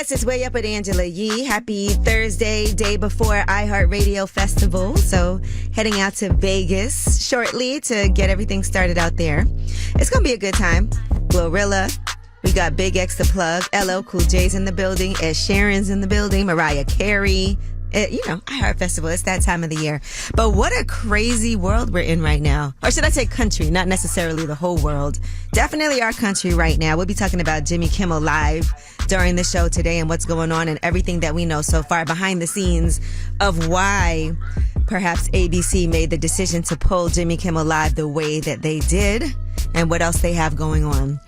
Yes, it's Way Up with Angela Yee. Happy Thursday, day before iHeartRadio Festival. So heading out to Vegas shortly to get everything started out there. It's going to be a good time. Glorilla. We got Big X to plug. LL Cool J's in the building. Ed Sheeran's in the building. Mariah Carey. iHeart Festival. It's that time of the year. But what a crazy world we're in right now. Or should I say country, not necessarily the whole world. Definitely our country right now. We'll be talking about Jimmy Kimmel Live during the show today and what's going on and everything that we know so far behind the scenes of why perhaps ABC made the decision to pull Jimmy Kimmel Live the way that they did and what else they have going on.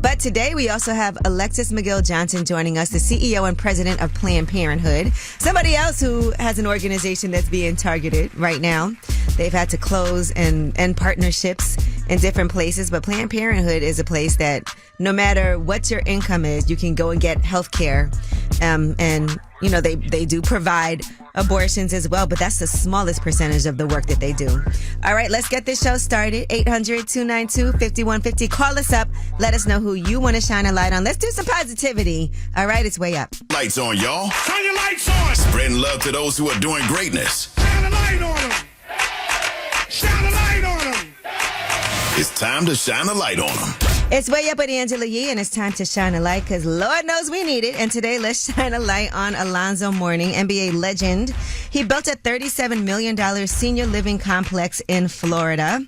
But today we also have Alexis McGill Johnson joining us, the CEO and president of Planned Parenthood. Somebody else who has an organization that's being targeted right now. They've had to close and end partnerships in different places, but Planned Parenthood is a place that no matter what your income is, you can go and get health care. And, you know, they do provide abortions as well, but that's the smallest percentage of the work that they do. All right, let's get this show started. 800-292-5150. Call us up. Let us know who you want to shine a light on. Let's do some positivity. All right, it's Way Up. Lights on, y'all. Turn your lights on. Spreading love to those who are doing greatness. Shine a light on them. Shine a light on them. It's time to shine a light on them. It's Way Up with Angela Yee, and it's time to shine a light because Lord knows we need it. And today, let's shine a light on Alonzo Mourning, NBA legend. He built a $37 million senior living complex in Florida.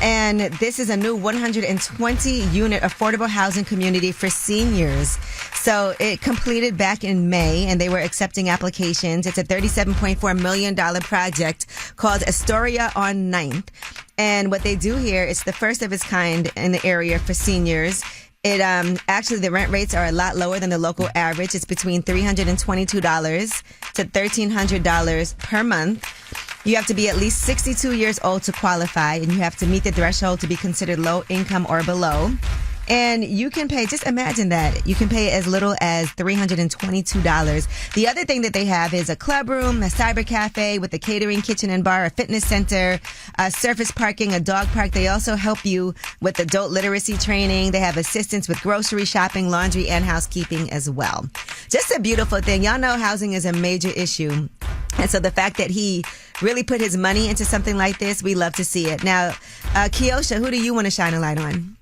And this is a new 120-unit affordable housing community for seniors. So it completed back in May, and they were accepting applications. It's a $37.4 million project called Astoria on 9th. And what they do here is the first of its kind in the area for seniors. It actually, the rent rates are a lot lower than the local average. It's between $322 to $1,300 per month. You have to be at least 62 years old to qualify, and you have to meet the threshold to be considered low income or below. And you can pay, just imagine that, you can pay as little as $322. The other thing that they have is a club room, a cyber cafe with a catering kitchen and bar, a fitness center, surface parking, a dog park. They also help you with adult literacy training. They have assistance with grocery shopping, laundry, and housekeeping as well. Just a beautiful thing. Y'all know housing is a major issue. And so the fact that he really put his money into something like this, we love to see it. Now, Kiosha, who do you want to shine a light on?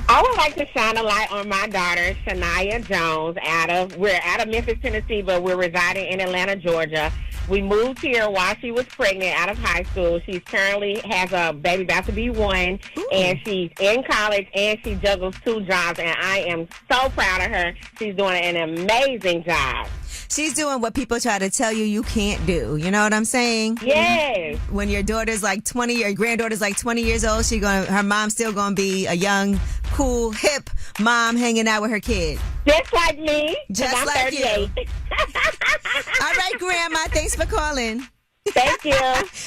I would like to shine a light on my daughter, Shania Jones. We're out of Memphis, Tennessee, but we're residing in Atlanta, Georgia. We moved here while she was pregnant out of high school. She currently has a baby about to be 1, and she's in college, and she juggles 2 jobs, and I am so proud of her. She's doing an amazing job. She's doing what people try to tell you can't do. You know what I'm saying? Yes. When your daughter's like 20, your granddaughter's like 20 years old, her mom's still going to be a young, cool, hip mom hanging out with her kid. Just like me. Just I'm like 38. you. All right, Grandma. Thanks for calling. Thank you.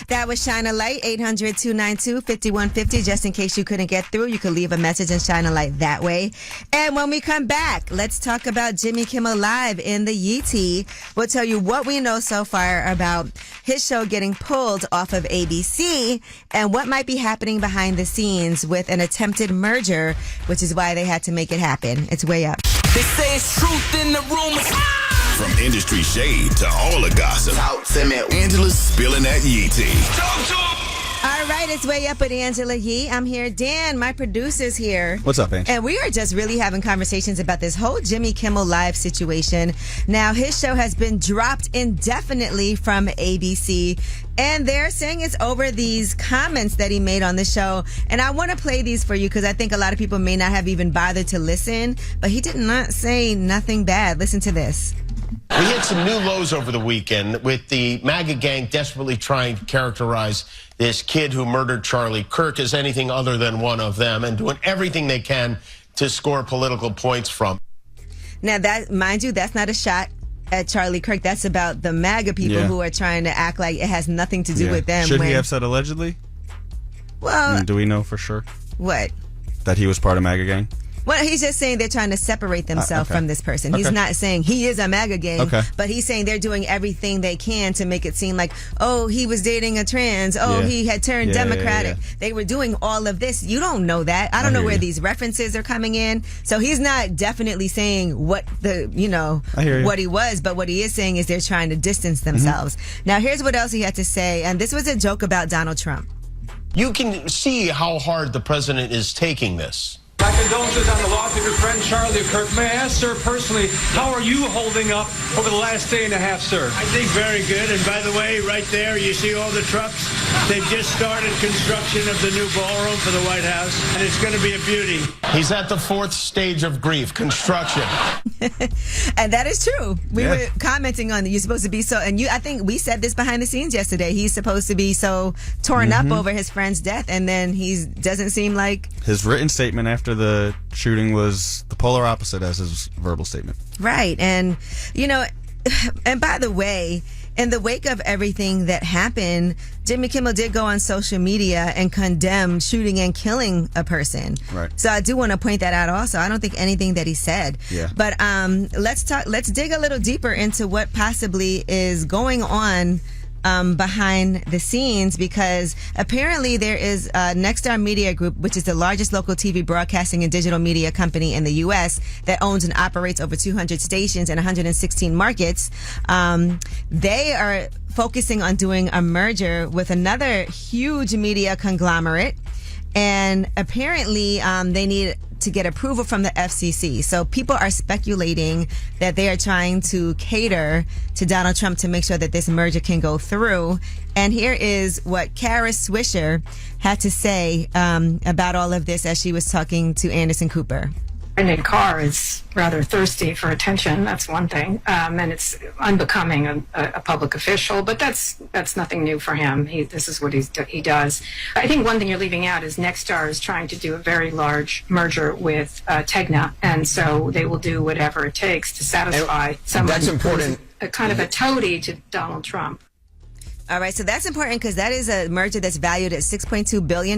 That was Shine a Light, 800-292-5150. Just in case you couldn't get through, you could leave a message and shine a light that way. And when we come back, let's talk about Jimmy Kimmel Live in the Yee Tea. We'll tell you what we know so far about his show getting pulled off of ABC and what might be happening behind the scenes with an attempted merger, which is why they had to make it happen. It's Way Up. They say it's truth in the rumors. From industry shade to all the gossip, Angela's spilling that Yee tea. All right, it's Way Up with Angela Yee. I'm here. Dan, my producer's here. What's up, Ange? And we are just really having conversations about this whole Jimmy Kimmel Live situation. Now, his show has been dropped indefinitely from ABC, and they're saying it's over these comments that he made on the show. And I want to play these for you because I think a lot of people may not have even bothered to listen, but he did not say nothing bad. Listen to this. We hit some new lows over the weekend with the MAGA gang desperately trying to characterize this kid who murdered Charlie Kirk as anything other than one of them and doing everything they can to score political points from. Now, that, mind you, that's not a shot at Charlie Kirk. That's about the MAGA people who are trying to act like it has nothing to do with them. Should he have said allegedly? Well, do we know for sure? What? That he was part of MAGA gang? Well, he's just saying they're trying to separate themselves from this person. He's not saying he is a MAGA gang, but he's saying they're doing everything they can to make it seem like, oh, he was dating a trans. Oh, he had turned Democratic. They were doing all of this. You don't know that. I don't know where these references are coming in. So he's not definitely saying what what he was, but what he is saying is they're trying to distance themselves. Now, here's what else he had to say, and this was a joke about Donald Trump. You can see how hard the president is taking this. My condolences on the loss of your friend Charlie Kirk. May I ask, sir, personally, how are you holding up over the last day and a half, sir? I think very good. And by the way, right there, you see all the trucks? They've just started construction of the new ballroom for the White House, and it's going to be a beauty. He's at the fourth stage of grief, construction. And that is true. We were commenting on that. You're supposed to be so, and I think we said this behind the scenes yesterday. He's supposed to be so torn up over his friend's death, and then he doesn't seem like... His written statement after the shooting was the polar opposite as his verbal statement. Right. And, and by the way, in the wake of everything that happened, Jimmy Kimmel did go on social media and condemn shooting and killing a person. Right. So I do want to point that out also. I don't think anything that he said. Yeah. But let's dig a little deeper into what possibly is going on behind the scenes, because apparently there is Nexstar Media Group, which is the largest local TV broadcasting and digital media company in the U.S. that owns and operates over 200 stations in 116 markets. They are focusing on doing a merger with another huge media conglomerate, and apparently they need to get approval from the FCC. So people are speculating that they are trying to cater to Donald Trump to make sure that this merger can go through. And here is what Kara Swisher had to say about all of this as she was talking to Anderson Cooper. Brendan Carr is rather thirsty for attention. That's one thing, and it's unbecoming a public official. But that's nothing new for him. This is what he does. I think one thing you're leaving out is Nexstar is trying to do a very large merger with Tegna, and so they will do whatever it takes to satisfy someone. That's important. A kind of a toady to Donald Trump. All right, so that's important because that is a merger that's valued at $6.2 billion,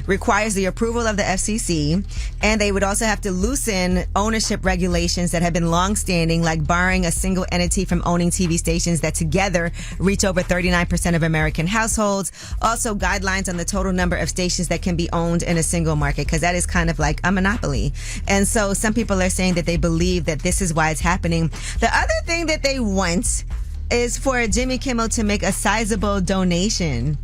requires the approval of the FCC, and they would also have to loosen ownership regulations that have been longstanding, like barring a single entity from owning TV stations that together reach over 39% of American households. Also, guidelines on the total number of stations that can be owned in a single market, because that is kind of like a monopoly. And so some people are saying that they believe that this is why it's happening. The other thing that they want is for Jimmy Kimmel to make a sizable donation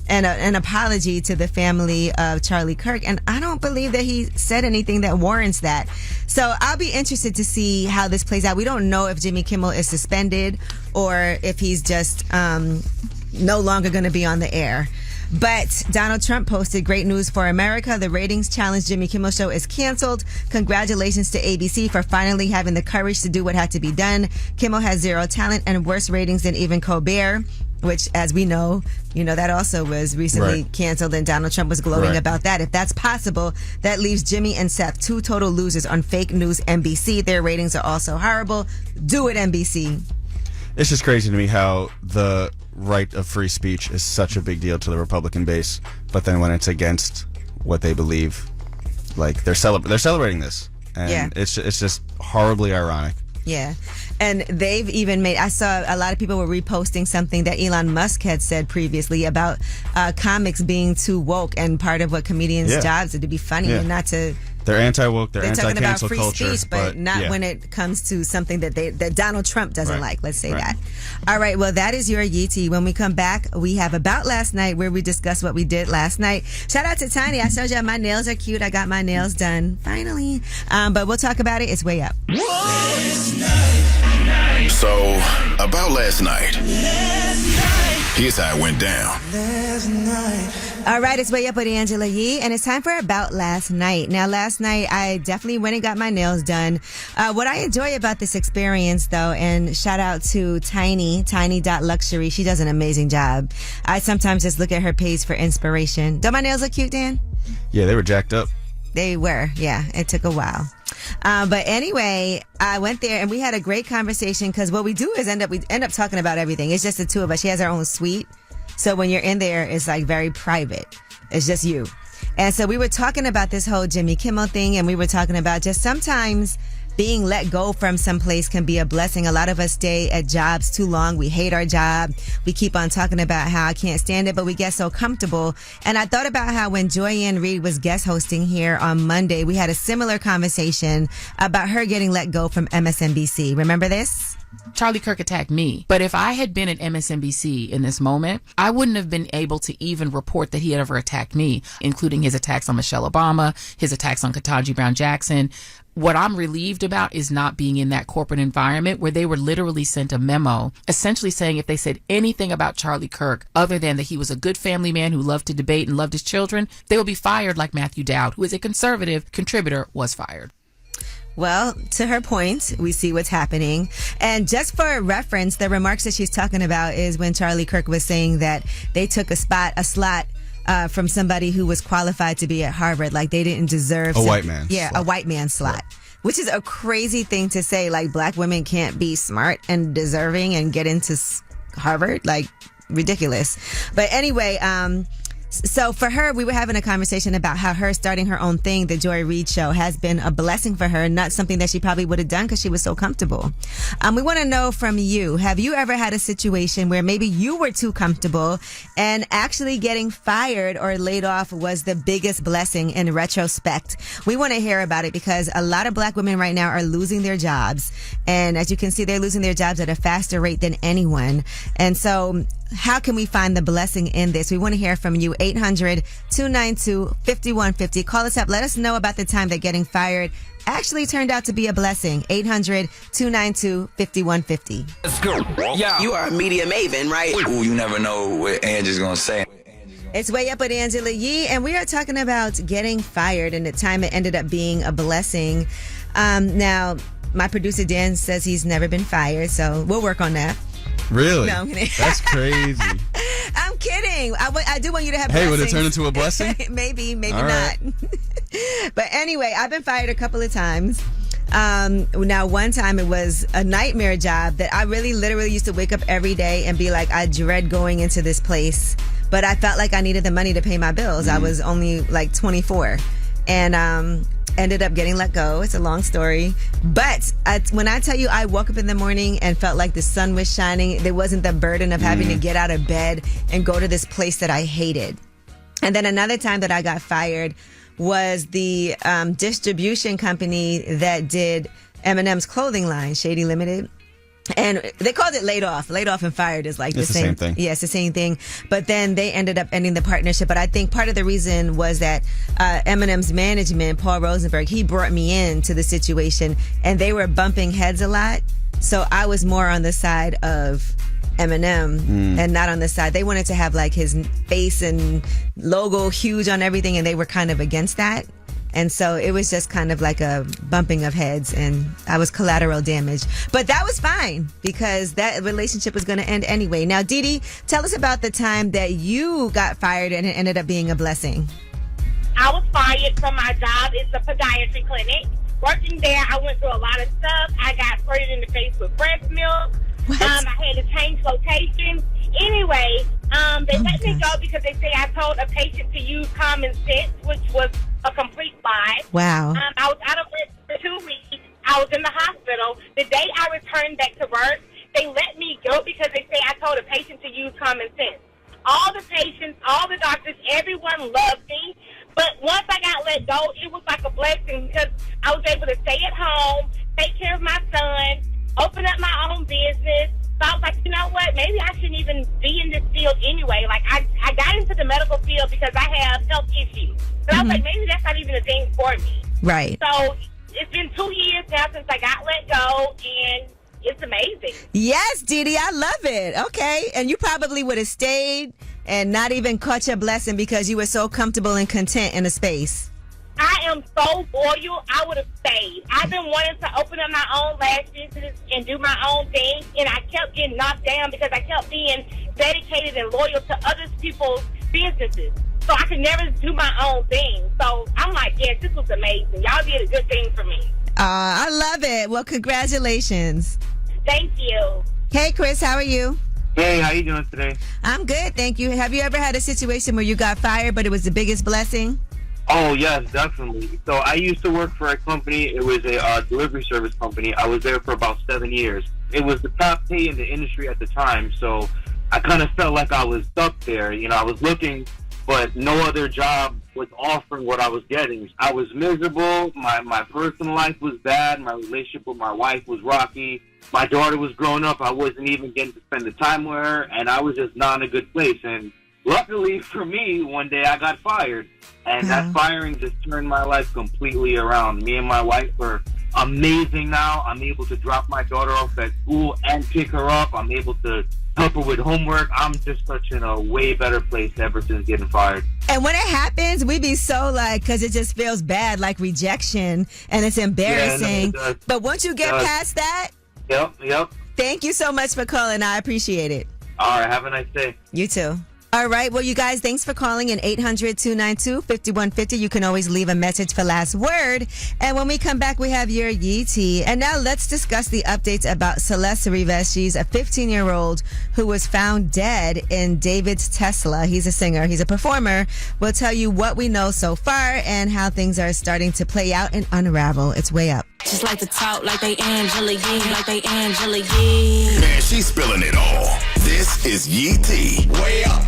and an apology to the family of Charlie Kirk. And I don't believe that he said anything that warrants that. So I'll be interested to see how this plays out. We don't know if Jimmy Kimmel is suspended or if he's just no longer going to be on the air. But Donald Trump posted, "Great news for America. The ratings challenge Jimmy Kimmel Show is canceled. Congratulations to ABC for finally having the courage to do what had to be done. Kimmel has zero talent and worse ratings than even Colbert," which, as we know, that also was recently canceled, and Donald Trump was gloating about that. If that's possible, that leaves Jimmy and Seth, two total losers on fake news NBC. Their ratings are also horrible. Do it, NBC. It's just crazy to me how the right of free speech is such a big deal to the Republican base, but then when it's against what they believe, like they're celebrating this, and it's just horribly ironic. Yeah. And they've even I saw a lot of people were reposting something that Elon Musk had said previously about comics being too woke, and part of what comedians' jobs are to be funny and not to... They're anti-woke, they're talking about anti-cancel free culture. Speech, but not when it comes to something that Donald Trump doesn't like. Let's say that. All right, well, that is your Yeetie. When we come back, we have About Last Night, where we discuss what we did last night. Shout out to Tiny. I showed you my nails are cute. I got my nails done, finally. But we'll talk about it. It's way up. So, about last night. Here's how it went down. All right, it's Way Up with Angela Yee, and it's time for About Last Night. Now, last night, I definitely went and got my nails done. What I enjoy about this experience, though, and shout out to Tiny.Luxury. She does an amazing job. I sometimes just look at her page for inspiration. Don't my nails look cute, Dan? Yeah, they were jacked up. They were, yeah. It took a while. But anyway, I went there and we had a great conversation, because what we do is we end up talking about everything. It's just the two of us. She has her own suite. So when you're in there, it's like very private. It's just you. And so we were talking about this whole Jimmy Kimmel thing, and we were talking about just sometimes being let go from some place can be a blessing. A lot of us stay at jobs too long. We hate our job. We keep on talking about how I can't stand it, but we get so comfortable. And I thought about how when Joyanne Reed was guest hosting here on Monday, we had a similar conversation about her getting let go from MSNBC. Remember this? Charlie Kirk attacked me. But if I had been at MSNBC in this moment, I wouldn't have been able to even report that he had ever attacked me, including his attacks on Michelle Obama, his attacks on Ketanji Brown Jackson. What I'm relieved about is not being in that corporate environment where they were literally sent a memo essentially saying if they said anything about Charlie Kirk other than that he was a good family man who loved to debate and loved his children, they would be fired like Matthew Dowd, who is a conservative contributor, was fired. Well, to her point, we see what's happening. And just for reference, the remarks that she's talking about is when Charlie Kirk was saying that they took a slot from somebody who was qualified to be at Harvard. Like they didn't deserve a white man. Yeah, slot. A white man slot. Which is a crazy thing to say. Like black women can't be smart and deserving and get into Harvard. Like ridiculous. But anyway, so for her, we were having a conversation about how her starting her own thing, the Joy Reid Show, has been a blessing for her, not something that she probably would have done because she was so comfortable. We want to know from you, have you ever had a situation where maybe you were too comfortable and actually getting fired or laid off was the biggest blessing in retrospect? We want to hear about it because a lot of black women right now are losing their jobs. And as you can see, they're losing their jobs at a faster rate than anyone. And so how can we find the blessing in this? We want to hear from you. 800-292-5150. Call us up. Let us know about the time that getting fired actually turned out to be a blessing. 800-292-5150. Let's go. Yeah. You are a media maven, right? Ooh, you never know what Angie's gonna say. It's Way Up with Angela Yee, and we are talking about getting fired and the time it ended up being a blessing. Now, my producer Dan says he's never been fired, so we'll work on that. Really? No, I'm kidding. That's crazy. I'm kidding. I do want you to have blessings. Hey, would it turn into a blessing? maybe All not. Right. But anyway, I've been fired a couple of times. Now, one time it was a nightmare job that I really literally used to wake up every day and be like, I dread going into this place. But I felt like I needed the money to pay my bills. I was only like 24. And ended up getting let go. It's a long story. But when I tell you I woke up in the morning and felt like the sun was shining, there wasn't the burden of having to get out of bed and go to this place that I hated. And then another time that I got fired was the distribution company that did Eminem's clothing line, Shady Limited. And they called it laid off. Laid off and fired is like the same thing. Yeah, it's the same thing. But then they ended up ending the partnership. But I think part of the reason was that Eminem's management, Paul Rosenberg, he brought me into the situation and they were bumping heads a lot. So I was more on the side of Eminem and not on the side. They wanted to have like his face and logo huge on everything and they were kind of against that. And so it was just kind of like a bumping of heads and I was collateral damage. But that was fine because that relationship was going to end anyway. Now, Dee Dee, tell us about the time that you got fired and it ended up being a blessing. I was fired from my job. It's a podiatry clinic. Working there, I went through a lot of stuff. I got sprayed in the face with breast milk. I had to change locations. Anyway, they let me go because they say I told a patient to use common sense, which was a complete lie. Wow. I was out of work for 2 weeks. I was in the hospital. The day I returned back to work, they let me go because they say I told a patient to use common sense. All the patients, all the doctors, everyone loved me. But once I got let go, it was like a blessing because I was able to stay at home, take care of my son, open up my own business. So I was like, you know what? Maybe I shouldn't even be in this field anyway. Like, I got into the medical field because I have health issues. So I was like, maybe that's not even a thing for me. Right. So it's been 2 years now since I got let go, and it's amazing. Yes, Dee Dee, I love it. Okay. And you probably would have stayed and not even caught your blessing because you were so comfortable and content in a space. I am so loyal, I would have stayed. I've been wanting to open up my own lash business and do my own thing, and I kept getting knocked down because I kept being dedicated and loyal to other people's businesses. So I could never do my own thing. So I'm like, yes, this was amazing. Y'all did a good thing for me. I love it. Well, congratulations. Thank you. Hey, Chris, how are you? Hey, how you doing today? I'm good, thank you. Have you ever had a situation where you got fired, but it was the biggest blessing? Oh, yes, definitely. So I used to work for a company. It was a delivery service company. I was there for about 7 years. It was the top pay in the industry at the time, so I kind of felt like I was stuck there. You know, I was looking, but no other job was offering what I was getting. I was miserable. My personal life was bad. My relationship with my wife was rocky. My daughter was growing up. I wasn't even getting to spend the time with her, and I was just not in a good place. And luckily for me, one day I got fired, and that firing just turned my life completely around. Me and my wife are amazing now. I'm able to drop my daughter off at school and pick her up. I'm able to help her with homework. I'm just such in a way better place ever since getting fired. And when it happens, we be so like, because it just feels bad, like rejection, and it's embarrassing. Yeah, no, but once you get past that, Yep. thank you so much for calling. I appreciate it. All right, have a nice day. You too. All right. Well, you guys, thanks for calling in 800-292-5150. You can always leave a message for last word. And when we come back, we have your Yee tea. And now let's discuss the updates about Celeste Rivas. She's a 15-year-old who was found dead in David's Tesla. He's a singer. He's a performer. We'll tell you what we know so far and how things are starting to play out and unravel. It's way up. Just like to talk like they Angela Yee, like they Angela Yee. Man, she's spilling it all. This is Yee tea. Way up.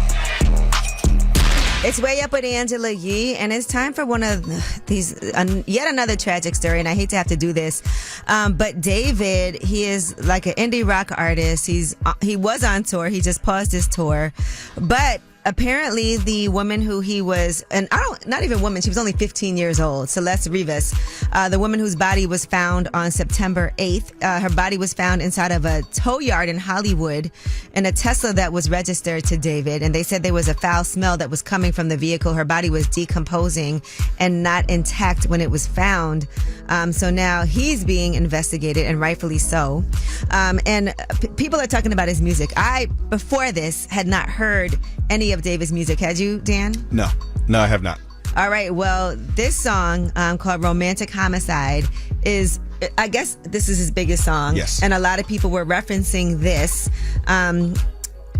It's Way Up with Angela Yee, and it's time for one of these, yet another tragic story, and I hate to have to do this, but David, he is like an indie rock artist. He was on tour. He just paused his tour, but apparently the woman who he was, and not even woman, she was only 15 years old, Celeste Rivas, the woman whose body was found on September 8th. Her body was found inside of a tow yard in Hollywood in a Tesla that was registered to David. And they said there was a foul smell that was coming from the vehicle. Her body was decomposing and not intact when it was found. So now he's being investigated, and rightfully so. And people are talking about his music. I, before this, had not heard any of David's music. Had you, Dan? No, I have not. All right. Well, this song called Romantic Homicide is, I guess this is his biggest song. Yes. And a lot of people were referencing this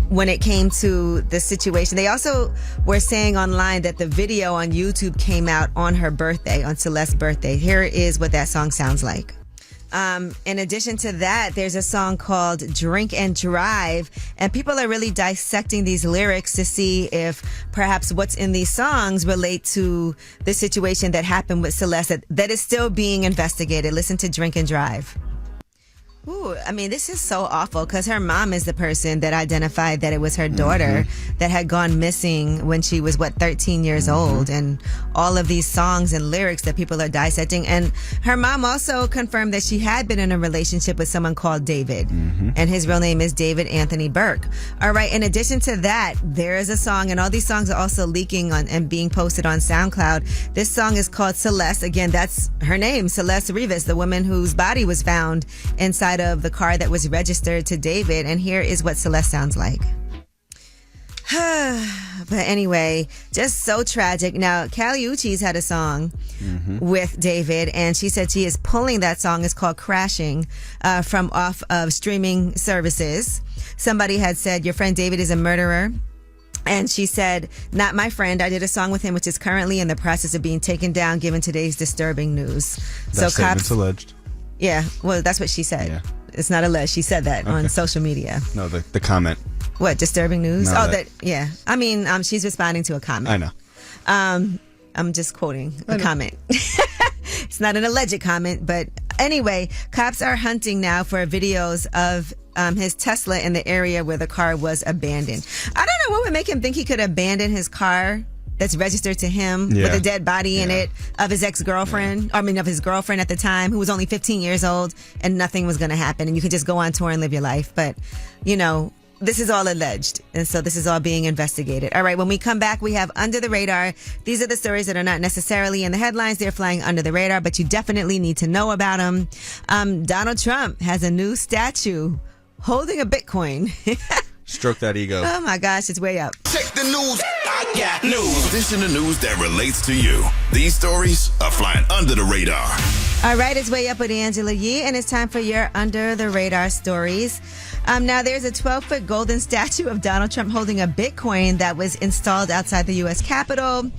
when it came to the situation. They also were saying online that the video on YouTube came out on her birthday, on Celeste's birthday. Here is what that song sounds like. In addition to that, there's a song called Drink and Drive, and people are really dissecting these lyrics to see if perhaps what's in these songs relate to the situation that happened with Celeste that is still being investigated. Listen to Drink and Drive. Ooh, I mean, this is so awful because her mom is the person that identified that it was her daughter that had gone missing when she was, 13 years old, and all of these songs and lyrics that people are dissecting. And her mom also confirmed that she had been in a relationship with someone called David, and his real name is David Anthony Burke. All right, in addition to that, there is a song, and all these songs are also leaking on and being posted on SoundCloud. This song is called Celeste. Again, that's her name, Celeste Rivas, the woman whose body was found inside of the car that was registered to David. And here is what Celeste sounds like. But anyway, just so tragic. Now, Kali Uchis had a song with David, and she said she is pulling that song. It's called Crashing, from off of streaming services. Somebody had said, your friend David is a murderer. And she said, not my friend. I did a song with him, which is currently in the process of being taken down, given today's disturbing news. That statement's alleged. Yeah, well, that's what she said. Yeah. It's not alleged. She said that on social media. No, the comment. What, disturbing news? No, yeah. I mean, she's responding to a comment. I know. I'm just quoting a comment. It's not an alleged comment, but anyway, cops are hunting now for videos of his Tesla in the area where the car was abandoned. I don't know what would make him think he could abandon his car that's registered to him with a dead body in it of his ex-girlfriend, of his girlfriend at the time, who was only 15 years old, and nothing was going to happen, and you could just go on tour and live your life. But, this is all alleged, and so this is all being investigated. All right, when we come back, we have Under the Radar. These are the stories that are not necessarily in the headlines. They're flying under the radar, but you definitely need to know about them. Donald Trump has a new statue holding a Bitcoin. Stroke that ego. Oh my gosh, it's way up. Check the news. I got news. This is the news that relates to you. These stories are flying under the radar. All right, it's Way Up with Angela Yee, and it's time for your Under the Radar stories. Now, there's a 12-foot golden statue of Donald Trump holding a Bitcoin that was installed outside the U.S. Capitol.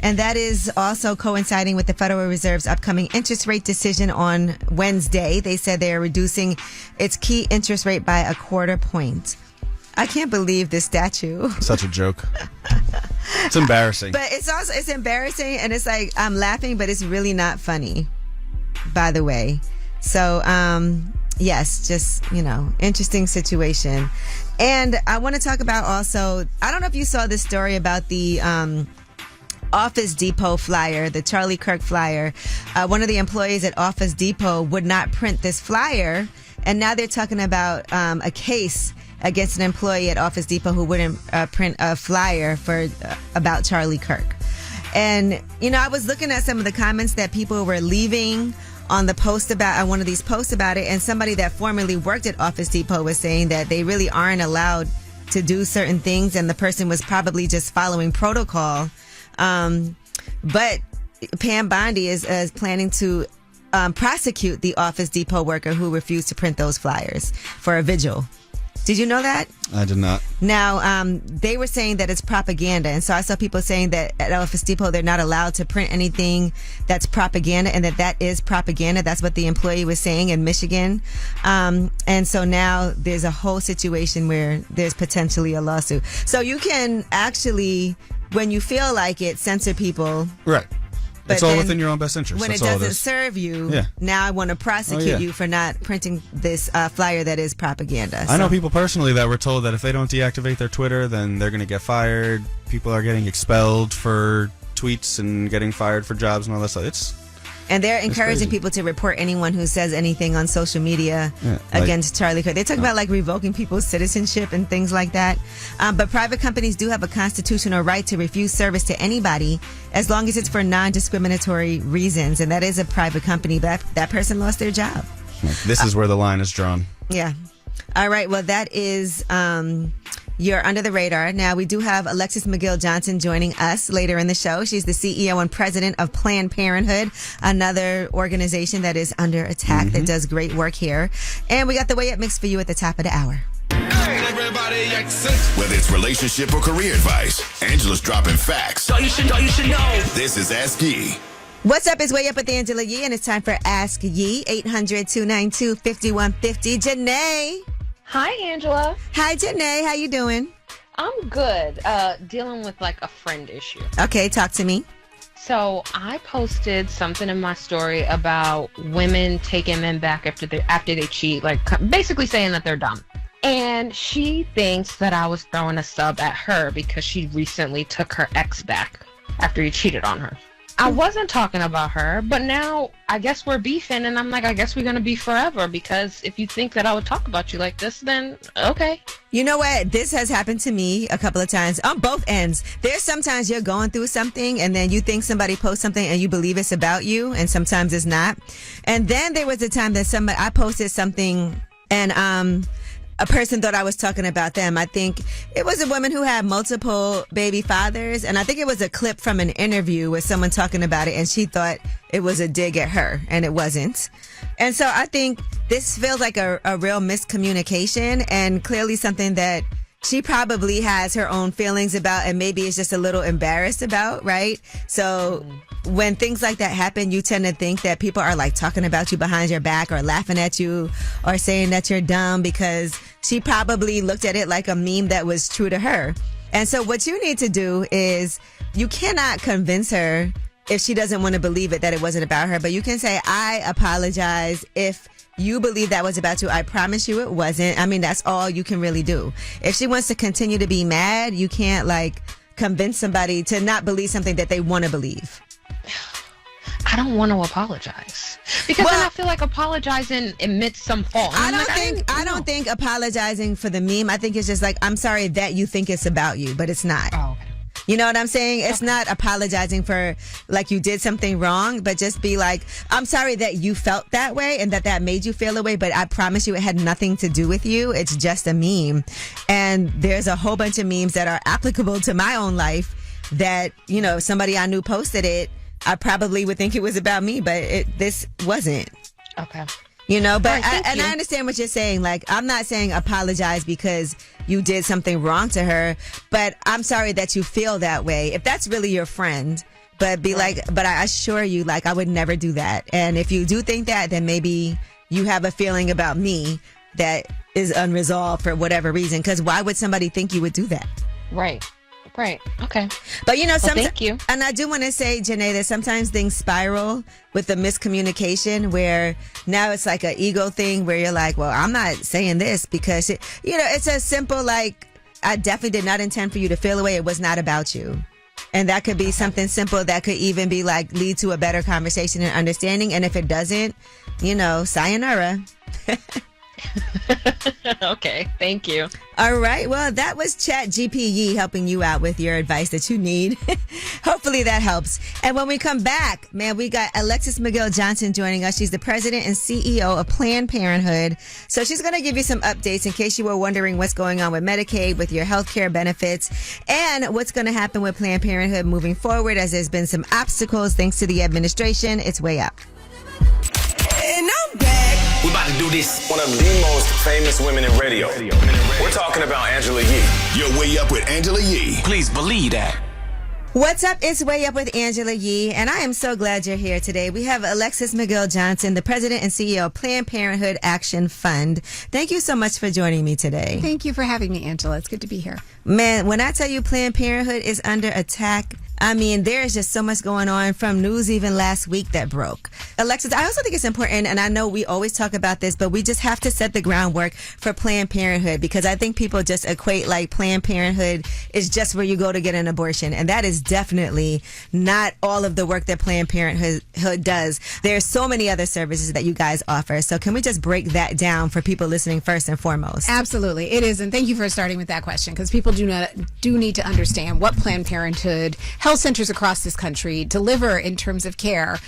And that is also coinciding with the Federal Reserve's upcoming interest rate decision on Wednesday. They said they are reducing its key interest rate by 1/4 point. I can't believe this statue. Such a joke. It's embarrassing. But it's embarrassing, and it's like I'm laughing, but it's really not funny, by the way. So, yes, just, interesting situation. And I want to talk about also, I don't know if you saw this story about the Office Depot flyer, the Charlie Kirk flyer. One of the employees at Office Depot would not print this flyer, and now they're talking about a case against an employee at Office Depot who wouldn't print a flyer about Charlie Kirk. And, I was looking at some of the comments that people were leaving on the post about one of these posts about it, and somebody that formerly worked at Office Depot was saying that they really aren't allowed to do certain things, and the person was probably just following protocol. But Pam Bondi is planning to prosecute the Office Depot worker who refused to print those flyers for a vigil. Did you know that? I did not. Now, they were saying that it's propaganda. And so I saw people saying that at Office Depot, they're not allowed to print anything that's propaganda, and that is propaganda. That's what the employee was saying in Michigan. And so now there's a whole situation where there's potentially a lawsuit. So you can actually, when you feel like it, censor people. Right. But it's all then within your own best interest. When That's it all doesn't is. serve you, now I want to prosecute you for not printing this flyer that is propaganda. I know people personally that were told that if they don't deactivate their Twitter, then they're going to get fired. People are getting expelled for tweets and getting fired for jobs and all that stuff. And they're encouraging people to report anyone who says anything on social media against Charlie Kirk. They talk about revoking people's citizenship and things like that. But private companies do have a constitutional right to refuse service to anybody as long as it's for non-discriminatory reasons. And that is a private company. But that person lost their job. This is where the line is drawn. Yeah. All right. Well, that is you're under the radar. Now, we do have Alexis McGill Johnson joining us later in the show. She's the CEO and president of Planned Parenthood, another organization that is under attack that does great work here. And we got the Way Up mix for you at the top of the hour. Whether it's relationship or career advice, Angela's dropping facts. So you should know. This is Ask Yee. What's up? It's Way Up with Angela Yee, and it's time for Ask Yee. 800-292-5150. Janae. Hi, Angela. Hi, Janae. How you doing? I'm good. Dealing with a friend issue. Okay, talk to me. So I posted something in my story about women taking men back after they cheat, basically saying that they're dumb. And she thinks that I was throwing a sub at her because she recently took her ex back after he cheated on her. I wasn't talking about her, but now I guess we're beefing, and I'm like, I guess we're going to be forever, because if you think that I would talk about you like this, then okay. You know what? This has happened to me a couple of times on both ends. There's sometimes you're going through something, and then you think somebody posts something and you believe it's about you, and sometimes it's not. And then there was a time that I posted something, and a person thought I was talking about them. I think it was a woman who had multiple baby fathers, and I think it was a clip from an interview with someone talking about it, and she thought it was a dig at her, and it wasn't. And so I think this feels like a real miscommunication, and clearly something that she probably has her own feelings about, and maybe is just a little embarrassed about, right? So when things like that happen, you tend to think that people are talking about you behind your back, or laughing at you, or saying that you're dumb, because she probably looked at it like a meme that was true to her. And so what you need to do is, you cannot convince her if she doesn't want to believe it that it wasn't about her, but you can say, I apologize if you believe that was about you. I promise you it wasn't. I mean, that's all you can really do. If she wants to continue to be mad, you can't convince somebody to not believe something that they want to believe. I don't want to apologize, because then I feel like apologizing admits some fault. I don't think apologizing for the meme. I think it's just I'm sorry that you think it's about you, but it's not. Oh, okay. You know what I'm saying? It's not apologizing for you did something wrong, but just be I'm sorry that you felt that way and that made you feel away, but I promise you it had nothing to do with you. It's just a meme. And there's a whole bunch of memes that are applicable to my own life that, if somebody I knew posted it, I probably would think it was about me, but this wasn't. Okay. But right, I understand what you're saying. I'm not saying apologize because you did something wrong to her, but I'm sorry that you feel that way. If that's really your friend, but but I assure you, like, I would never do that. And if you do think that, then maybe you have a feeling about me that is unresolved for whatever reason. Because why would somebody think you would do that? Right. Okay. But thank you. And I do want to say, Janae, that sometimes things spiral with the miscommunication where now it's like an ego thing where you're like, well, I'm not saying this because, it's a simple, like, I definitely did not intend for you to feel away. It was not about you. And that could be something simple that could even be like lead to a better conversation and understanding. And if it doesn't, sayonara. Okay, thank you. All right. Well, that was Chat GPE helping you out with your advice that you need. Hopefully that helps. And when we come back, man, we got Alexis McGill Johnson joining us. She's the president and CEO of Planned Parenthood. So she's going to give you some updates in case you were wondering what's going on with Medicaid, with your health care benefits, and what's going to happen with Planned Parenthood moving forward as there's been some obstacles thanks to the administration. It's way up. And I'm back. We're about to do this. One of the most famous women in radio. We're talking about Angela Yee. You're way up with Angela Yee. Please believe that. What's up? It's Way Up with Angela Yee, and I am so glad you're here today. We have Alexis McGill Johnson, the president and CEO of Planned Parenthood Action Fund. Thank you so much for joining me today. Thank you for having me, Angela. It's good to be here. Man, when I tell you Planned Parenthood is under attack, I mean, there is just so much going on from news even last week that broke. Alexis, I also think it's important, and I know we always talk about this, but we just have to set the groundwork for Planned Parenthood because I think people just equate like Planned Parenthood is just where you go to get an abortion. And that is definitely not all of the work that Planned Parenthood does. There's so many other services that you guys offer. So can we just break that down for people listening first and foremost? Absolutely. It is. And thank you for starting with that question because people do need to understand what Planned Parenthood health centers across this country deliver in terms of care.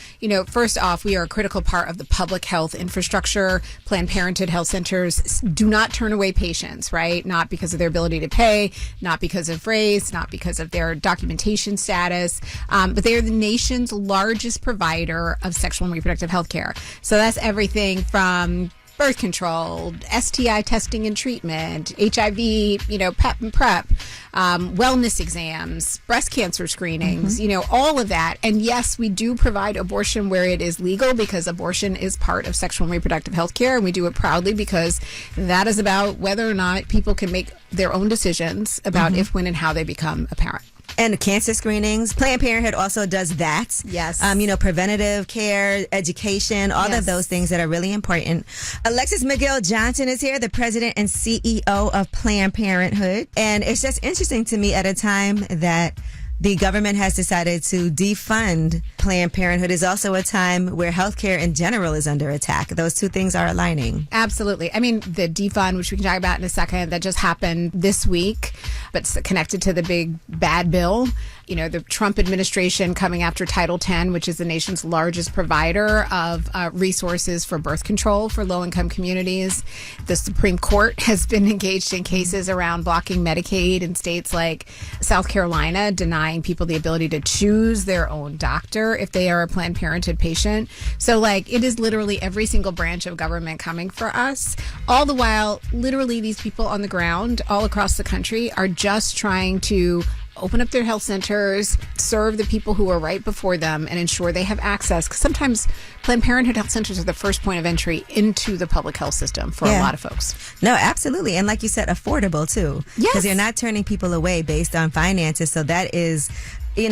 First off, we are a critical part of the public health infrastructure. Planned Parenthood health centers do not turn away patients, right? Not because of their ability to pay, not because of race, not because of their documentation status, but they are the nation's largest provider of sexual and reproductive health care. So that's everything from birth control, STI testing and treatment, HIV, PEP and PrEP, wellness exams, breast cancer screenings, all of that. And yes, we do provide abortion where it is legal because abortion is part of sexual and reproductive health care. And we do it proudly because that is about whether or not people can make their own decisions about if, when, and how they become a parent. And cancer screenings. Planned Parenthood also does that. Yes. Preventative care, education, all of those things that are really important. Alexis McGill Johnson is here, the president and CEO of Planned Parenthood. And it's just interesting to me at a time that the government has decided to defund Planned Parenthood is also a time where healthcare in general is under attack. Those two things are aligning. Absolutely. I mean, the defund, which we can talk about in a second, that just happened this week, but it's connected to the big bad bill. The Trump administration coming after Title X, which is the nation's largest provider of resources for birth control for low-income communities. The Supreme Court has been engaged in cases around blocking Medicaid in states like South Carolina, denying people the ability to choose their own doctor if they are a Planned Parenthood patient. So, it is literally every single branch of government coming for us. All the while, literally these people on the ground all across the country are just trying to open up their health centers, serve the people who are right before them, and ensure they have access. Because sometimes Planned Parenthood health centers are the first point of entry into the public health system for a lot of folks. No, absolutely. And like you said, affordable too. Yes. Because you're not turning people away based on finances. So that is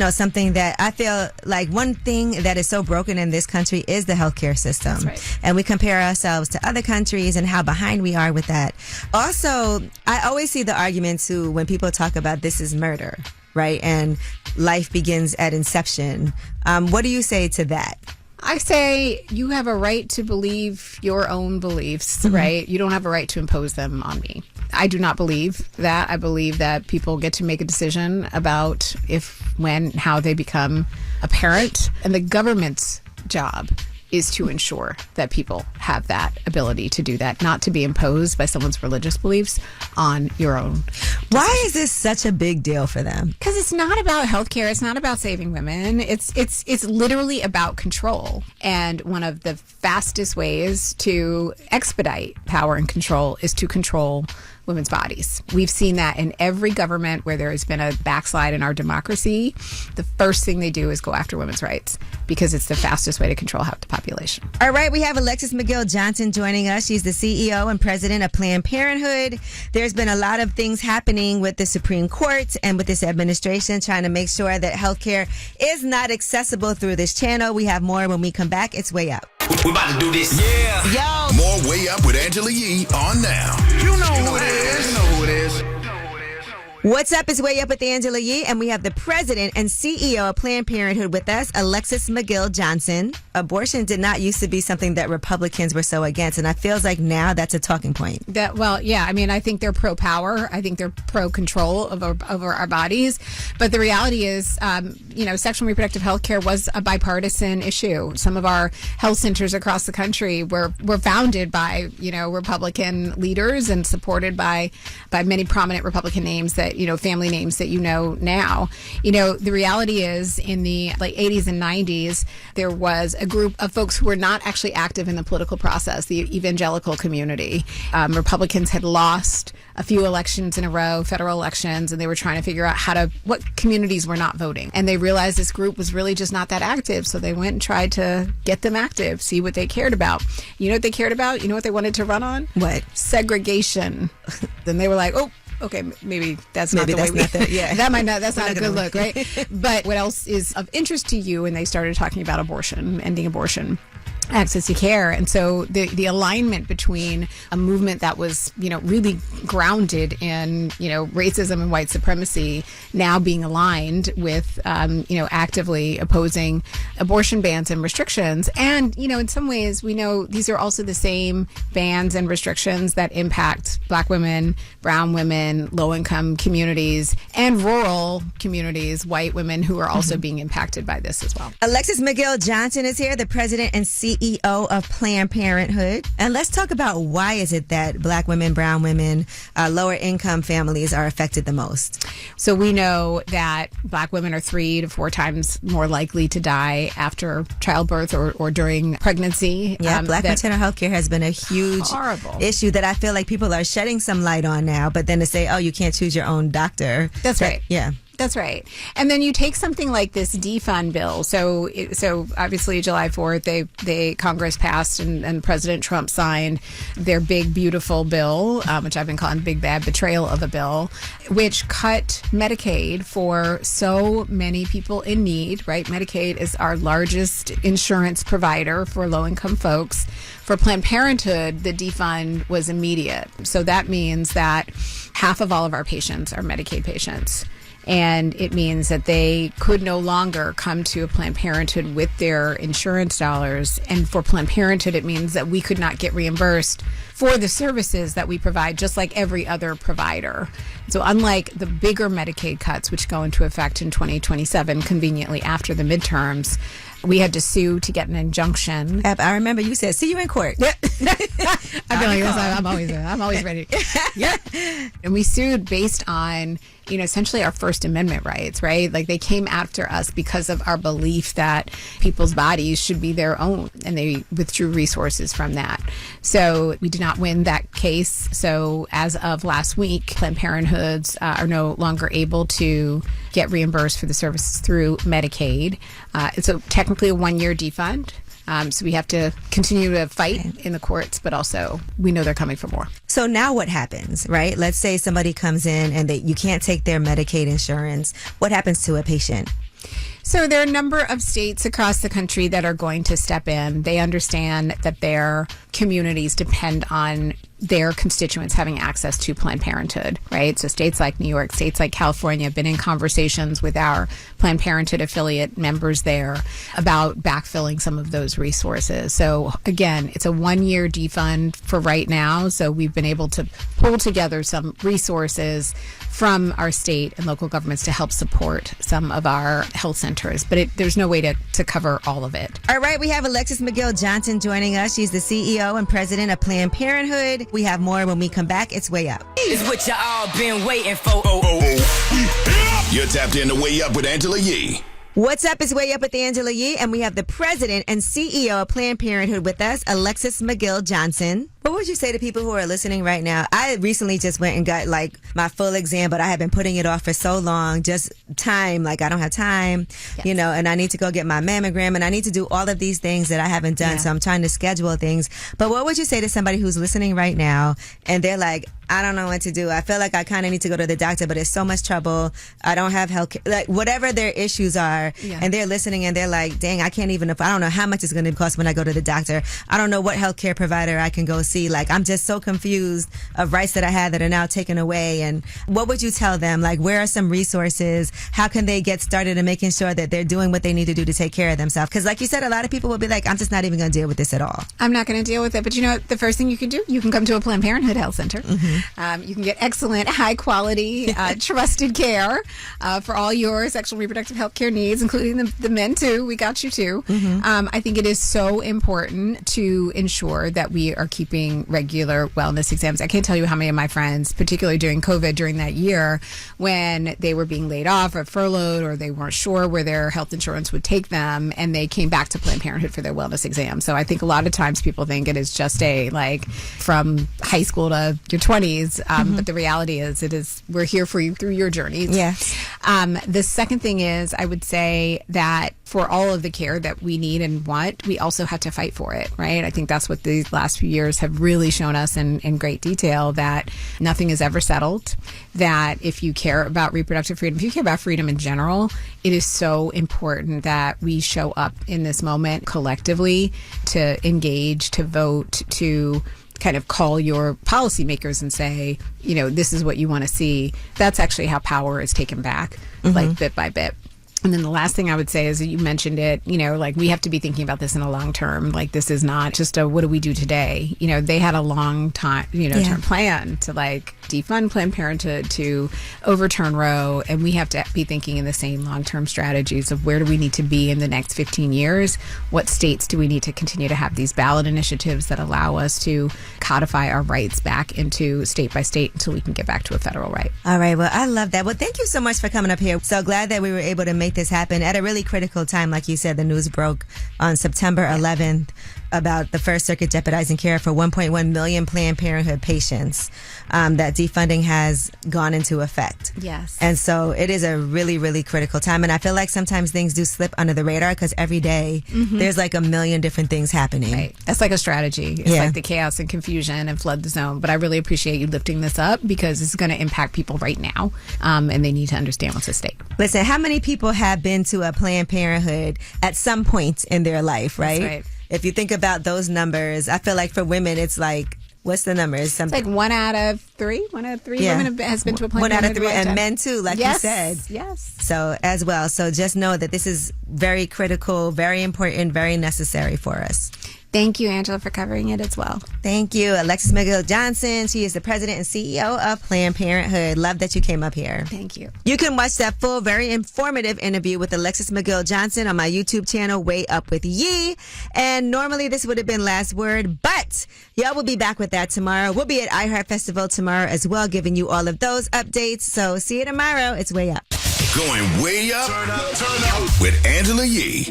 something that I feel like one thing that is so broken in this country is the healthcare system. That's right. And we compare ourselves to other countries and how behind we are with that. Also, I always see the argument too when people talk about this is murder, right? And life begins at inception. What do you say to that? I say you have a right to believe your own beliefs, right? You don't have a right to impose them on me. I do not believe that. I believe that people get to make a decision about if, when, how they become a parent. And the government's job is to ensure that people have that ability to do that, not to be imposed by someone's religious beliefs on your own decisions. Why is this such a big deal for them? Because it's not about healthcare. It's not about saving women. It's literally about control. And one of the fastest ways to expedite power and control is to control women's bodies. We've seen that in every government where there has been a backslide in our democracy. The first thing they do is go after women's rights because it's the fastest way to control half the population. All right, we have Alexis McGill Johnson joining us. She's the CEO and president of Planned Parenthood. There's been a lot of things happening with the Supreme Court and with this administration trying to make sure that healthcare is not accessible through this channel. We have more when we come back. It's Way Up. We about to do this. Yeah. Yo. More Way Up with Angela Yee on now. You know who it is. You know who it is. What's up? It's Way Up with Angela Yee, and we have the president and CEO of Planned Parenthood with us, Alexis McGill Johnson. Abortion did not used to be something that Republicans were so against, and it feels like now that's a talking point. I think they're pro-power. I think they're pro-control over our bodies. But the reality is, sexual and reproductive health care was a bipartisan issue. Some of our health centers across the country were founded by, Republican leaders and supported by many prominent Republican names that, family names that now. The reality is in the 80s and 90s, there was a group of folks who were not actually active in the political process, the evangelical community. Republicans had lost a few elections in a row, federal elections, and they were trying to figure out what communities were not voting. And they realized this group was really just not that active. So they went and tried to get them active, see what they cared about. You know what they cared about? You know what they wanted to run on? What? Segregation. Then they were like, oh, okay, maybe that's not the way we... That's not a good look, right? But what else is of interest to you? And they started talking about abortion, ending abortion, access to care. And so the alignment between a movement that was, really grounded in, racism and white supremacy now being aligned with, actively opposing abortion bans and restrictions. And, in some ways, we know these are also the same bans and restrictions that impact Black women, brown women, low-income communities, and rural communities, white women who are also being impacted by this as well. Alexis McGill Johnson is here, the president and CEO of Planned Parenthood. And let's talk about why is it that Black women, brown women, lower income families are affected the most? So we know that Black women are 3 to 4 times more likely to die after childbirth or during pregnancy. Yeah, Black maternal health care has been a huge issue that I feel like people are shedding some light on now. But then to say, oh, you can't choose your own doctor. That's right. Yeah. That's right. And then you take something like this defund bill. So obviously July 4th, Congress passed and President Trump signed their big, beautiful bill, which I've been calling big, bad betrayal of a bill, which cut Medicaid for so many people in need, right? Medicaid is our largest insurance provider for low-income folks. For Planned Parenthood, the defund was immediate. So that means that half of all of our patients are Medicaid patients. And it means that they could no longer come to a Planned Parenthood with their insurance dollars. And for Planned Parenthood, it means that we could not get reimbursed for the services that we provide, just like every other provider. So unlike the bigger Medicaid cuts, which go into effect in 2027, conveniently after the midterms, we had to sue to get an injunction. I remember you said, see you in court. Yeah. I feel like this, I'm always ready. Yeah. And we sued based on, essentially our First Amendment rights, right? Like they came after us because of our belief that people's bodies should be their own, and they withdrew resources from that. So we did not win that case. So as of last week, Planned Parenthoods are no longer able to get reimbursed for the services through Medicaid. It's technically a 1-year defund. So we have to continue to fight in the courts, but also we know they're coming for more. So now what happens, right? Let's say somebody comes in and you can't take their Medicaid insurance. What happens to a patient? So there are a number of states across the country that are going to step in. They understand that their communities depend on their constituents having access to Planned Parenthood, right? So states like New York, states like California have been in conversations with our Planned Parenthood affiliate members there about backfilling some of those resources. So again, it's a 1-year defund for right now. So we've been able to pull together some resources from our state and local governments to help support some of our health centers. But there's no way to cover all of it. All right, we have Alexis McGill Johnson joining us. She's the CEO and president of Planned Parenthood. We have more when we come back. It's Way Up. It's what y'all been waiting for. You're tapped in to Way Up with Angela Yee. What's up? It's Way Up with Angela Yee, and we have the president and CEO of Planned Parenthood with us, Alexis McGill Johnson. What would you say to people who are listening right now? I recently just went and got like my full exam, but I have been putting it off for so long. Just time, like I don't have time, you know, and I need to go get my mammogram and I need to do all of these things that I haven't done. So I'm trying to schedule things. But what would you say to somebody who's listening right now and they're like, I don't know what to do. I feel like I kind of need to go to the doctor, but it's so much trouble. I don't have health care. Like whatever their issues are, and they're listening and they're like, dang, I can't even, I don't know how much it's going to cost when I go to the doctor. I don't know what healthcare provider I can go see. Like I'm just so confused of rights that I had that are now taken away. And what would you tell them? Like where are some resources? How can they get started in making sure that they're doing what they need to do to take care of themselves? Because like you said, a lot of people will be like, I'm just not even going to deal with this at all. I'm not going to deal with it. But you know what? The first thing you can do, you can come to a Planned Parenthood health center. You can get excellent, high quality, trusted care for all your sexual reproductive health care needs, including the men too. We got you too. I think it is so important to ensure that we are keeping regular wellness exams. I can't tell you how many of my friends, particularly during COVID, during that year, when they were being laid off or furloughed or they weren't sure where their health insurance would take them, and they came back to Planned Parenthood for their wellness exam. So I think a lot of times people think it is just a like from high school to your 20s, but the reality is we're here for you through your journeys. Yes. The second thing is I would say that for all of the care that we need and want, we also have to fight for it, right? I think that's what these last few years have really shown us in great detail, that nothing is ever settled, that if you care about reproductive freedom, if you care about freedom in general, it is so important that we show up in this moment collectively to engage, to vote, to kind of call your policymakers and say, you know, this is what you want to see. That's actually how power is taken back, like bit by bit. And then the last thing I would say is that you mentioned it, you know, like we have to be thinking about this in a long term. Like this is not just a what do we do today? You know, they had a long time, you know, term plan to like defund Planned Parenthood, to overturn Roe. And we have to be thinking in the same long-term strategies of where do we need to be in the next 15 years? What states do we need to continue to have these ballot initiatives that allow us to codify our rights back into state by state until we can get back to a federal right? All right. Well, I love that. Well, thank you so much for coming up here. So glad that we were able to make this happen at a really critical time. Like you said, the news broke on September 11th about the First Circuit jeopardizing care for 1.1 million Planned Parenthood patients, that defunding has gone into effect. Yes. And so it is a really, really critical time. And I feel like sometimes things do slip under the radar because every day there's like a million different things happening. Right. That's like a strategy. It's like the chaos and confusion and flood the zone. But I really appreciate you lifting this up because it's going to impact people right now. And they need to understand what's at stake. Listen, how many people have been to a Planned Parenthood at some point in their life, right? That's right. If you think about those numbers, I feel like for women, it's like, what's the number? It's like 1 out of 3. 1 out of 3 women has been to a Planned Parenthood. 1 out of 3, and men too, like you said. Yes. So as well. So just know that this is very critical, very important, very necessary for us. Thank you, Angela, for covering it as well. Thank you. Alexis McGill Johnson. She is the president and CEO of Planned Parenthood. Love that you came up here. Thank you. You can watch that full, very informative interview with Alexis McGill Johnson on my YouTube channel, Way Up With Yee. And normally this would have been last word, but y'all will be back with that tomorrow. We'll be at iHeart Festival tomorrow as well, giving you all of those updates. So see you tomorrow. It's Way Up. Going way up, turn up with Angela Yee.